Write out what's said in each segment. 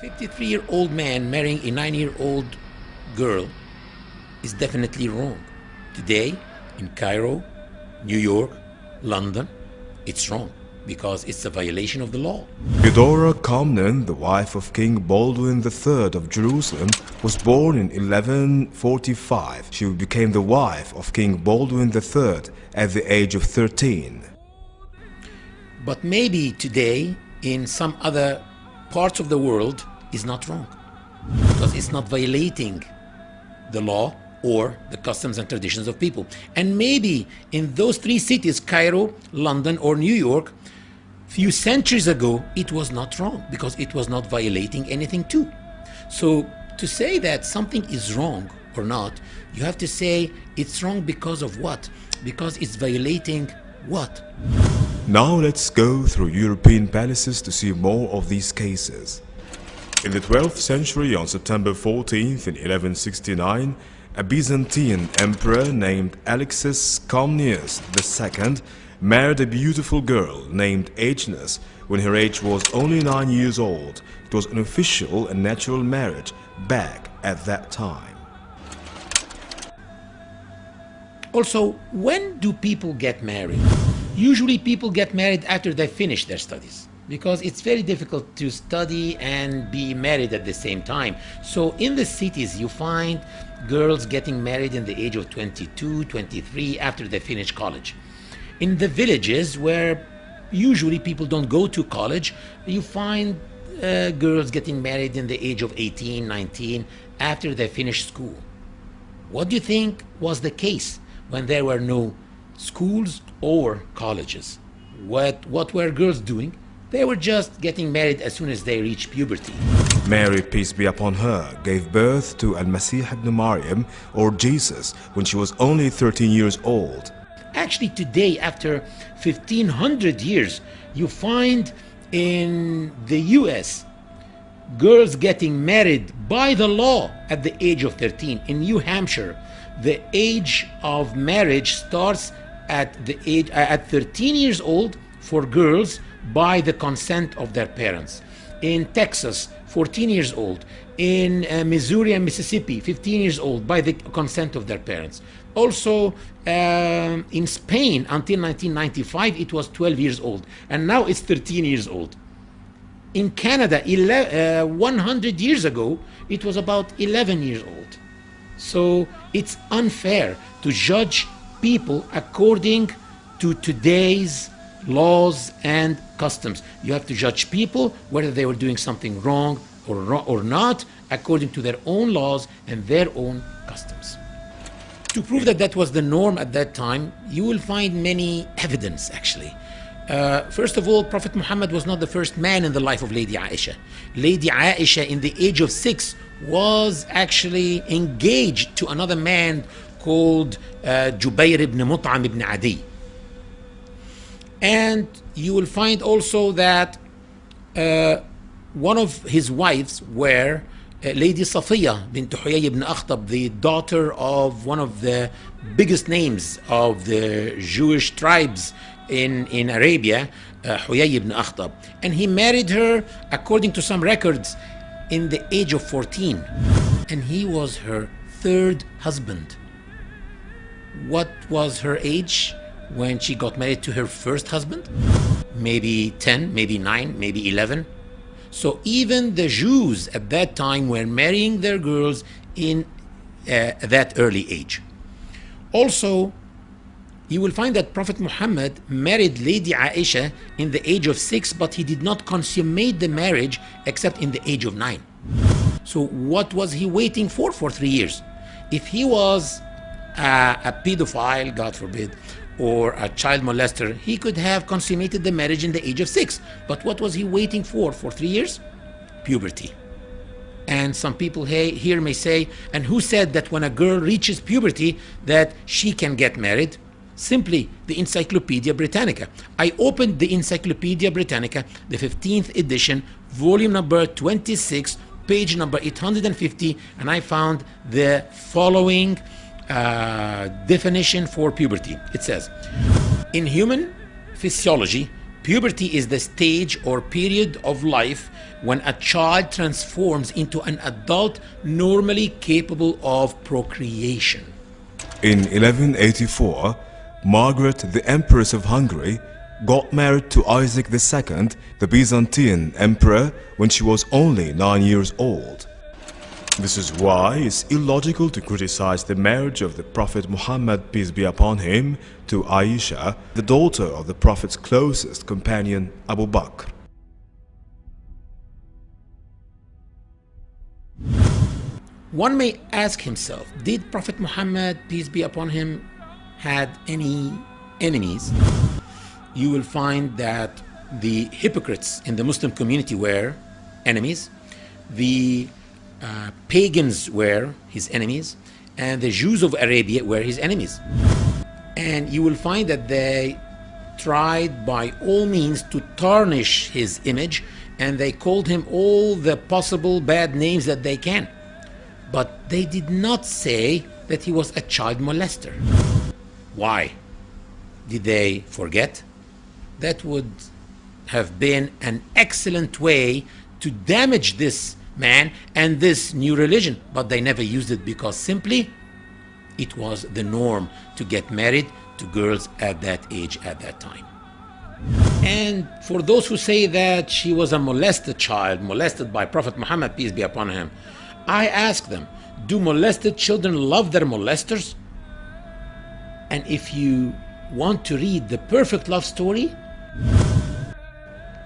53-year-old man marrying a 9-year-old girl is definitely wrong. Today, in Cairo, New York, London, it's wrong because it's a violation of the law. Eudora Comnene, the wife of King Baldwin III of Jerusalem, was born in 1145. She became the wife of King Baldwin III at the age of 13. But maybe today, in some other parts of the world, is not wrong because it's not violating the law or the customs and traditions of people. And maybe in those three cities, Cairo, London, or New York, few centuries ago, it was not wrong because it was not violating anything too. So to say that something is wrong or not, you have to say it's wrong because of what? Because it's violating what? Now let's go through European palaces to see more of these cases. In the 12th century, on September 14th in 1169, a Byzantine emperor named Alexis Comnenus II married a beautiful girl named Agnes when her age was only 9 years old. It was an official and natural marriage back at that time. Also, when do people get married? Usually people get married after they finish their studies because it's very difficult to study and be married at the same time. So in the cities you find girls getting married in the age of 22, 23 after they finish college. In the villages where usually people don't go to college, you find girls getting married in the age of 18, 19 after they finish school. What do you think was the case when there were no schools or colleges? What were girls doing? They were just getting married as soon as they reached puberty. Mary, peace be upon her, gave birth to Al-Masih ibn Maryam, or Jesus, when she was only 13 years old. Actually, today, after 1500 years, you find in the US girls getting married by the law at the age of 13. In New Hampshire, the age of marriage starts at 13 years old for girls by the consent of their parents. In Texas, 14 years old. In Missouri and Mississippi, 15 years old by the consent of their parents. Also in Spain, until 1995, it was 12 years old. And now it's 13 years old. In Canada, 100 years ago, it was about 11 years old. So it's unfair to judge people according to today's laws and customs. You have to judge people whether they were doing something wrong or not according to their own laws and their own customs. To prove that that was the norm at that time, you will find many evidence actually. First of all, Prophet Muhammad was not the first man in the life of Lady Aisha. Lady Aisha, in the age of 6, was actually engaged to another man called Jubayr ibn Mut'am ibn Adi. And you will find also that one of his wives were Lady Safiya bint Huyay ibn Akhtab, the daughter of one of the biggest names of the Jewish tribes in Arabia, Huyay ibn Akhtab. And he married her, according to some records, in the age of 14. And he was her third husband. What was her age when she got married to her first husband? Maybe 10, maybe 9, maybe 11. So even the Jews at that time were marrying their girls in that early age. Also, you will find that Prophet Muhammad married Lady Aisha in the age of 6, but he did not consummate the marriage except in the age of 9. So what was he waiting for 3 years? If he was a pedophile, God forbid, or a child molester, he could have consummated the marriage in the age of 6. But what was he waiting for 3 years? Puberty. And some people here may say, and who said that when a girl reaches puberty that she can get married? Simply the Encyclopedia Britannica. I opened the Encyclopedia Britannica, the 15th edition, volume number 26, page number 850, and I found the following definition for puberty. It says, in human physiology, Puberty is the stage or period of life when a child transforms into an adult normally capable of procreation. In 1184, Margaret, the Empress of Hungary, got married to Isaac II, the Byzantine emperor, when she was only 9 years old. This is why it's illogical to criticize the marriage of the Prophet Muhammad, peace be upon him, to Aisha, the daughter of the Prophet's closest companion, Abu Bakr. One may ask himself, did Prophet Muhammad, peace be upon him, had any enemies? You will find that the hypocrites in the Muslim community were enemies, the pagans were his enemies, and the Jews of Arabia were his enemies. And you will find that they tried by all means to tarnish his image, and they called him all the possible bad names that they can. But they did not say that he was a child molester. Why? Did they forget? That would have been an excellent way to damage this man and this new religion, but they never used it because simply it was the norm to get married to girls at that age at that time. And for those who say that she was a molested child, molested by Prophet Muhammad, peace be upon him, I ask them, do molested children love their molesters? And if you want to read the perfect love story,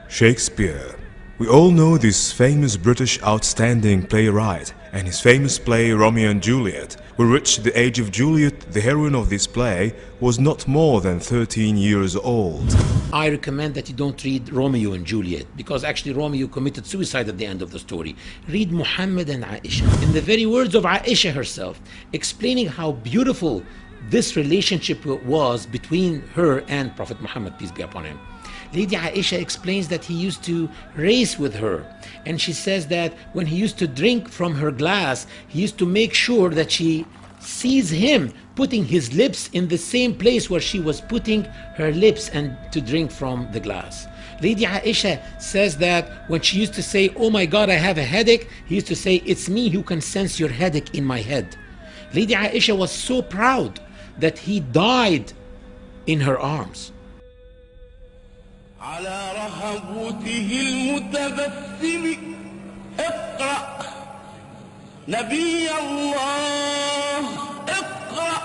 Shakespeare. We all know this famous British outstanding playwright and his famous play Romeo and Juliet, with which the age of Juliet, the heroine of this play, was not more than 13 years old. I recommend that you don't read Romeo and Juliet, because actually Romeo committed suicide at the end of the story. Read Muhammad and Aisha. In the very words of Aisha herself, explaining how beautiful this relationship was between her and Prophet Muhammad, peace be upon him. Lady Aisha explains that he used to race with her, and she says that when he used to drink from her glass, he used to make sure that she sees him putting his lips in the same place where she was putting her lips and to drink from the glass. Lady Aisha says that when she used to say, "Oh my God, I have a headache," he used to say, "It's me who can sense your headache in my head." Lady Aisha was so proud that he died in her arms. على رهبته المتبسم اقرأ نبي الله اقرأ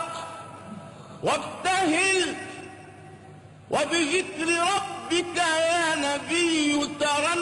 وابتهل وبذكر ربك يا نبي ترى